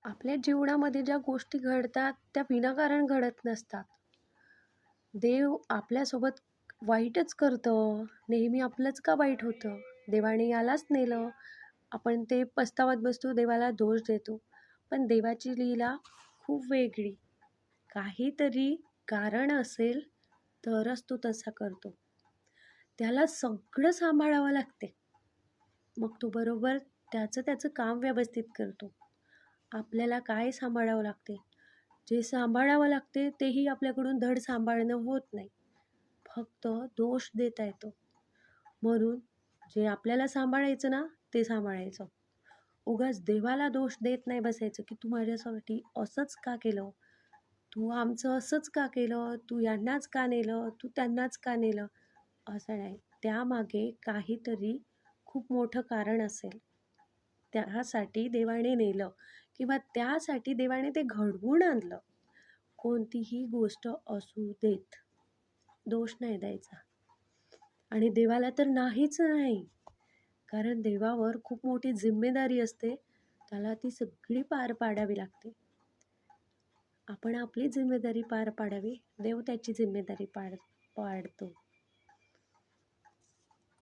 आपल्या जीवनामध्ये ज्या गोष्टी घडतात त्या विनाकारण घडत नसतात. देव आपल्यासोबत वाईटच करतं, नेहमी आपलंच का वाईट होतं? देवाने यालाच नेलं. आपण ते पस्तावत बसतो, देवाला दोष देतो. पण देवाची लीला खूप वेगळी. काहीतरी कारण असेल तरच तो तसा करतो. त्याला सगळं सांभाळावं लागते. मग तो बरोबर त्याचं त्याचं काम व्यवस्थित करतो. आपल्याला काय सांभाळावं लागते? जे सांभाळावं लागते तेही आपल्याकडून धड सांभाळणं होत नाही. फक्त दोष देता येतो. म्हणून जे आपल्याला सांभाळायचं ना ते सांभाळायचं. उगाच देवाला दोष देत नाही बसायचं, की तू माझ्यासाठी असंच का केलं? तू आमचं असंच का केलं? तू यांनाच का नेलं? तू त्यांनाच का नेलं? असं नाही. त्यामागे काहीतरी खूप मोठं कारण असेल. त्यासाठी देवाने नेलं किंवा त्यासाठी देवाने ते घडवून आणलं. कोणतीही गोष्ट असू देत, दोष नाही द्यायचा. आणि देवाला तर नाहीच नाही. कारण देवावर खूप मोठी जिम्मेदारी असते. त्याला ती सगळी पार पाडावी लागते. आपण आपली जिम्मेदारी पार पाडावी, देव त्याची जिम्मेदारी पाडतो.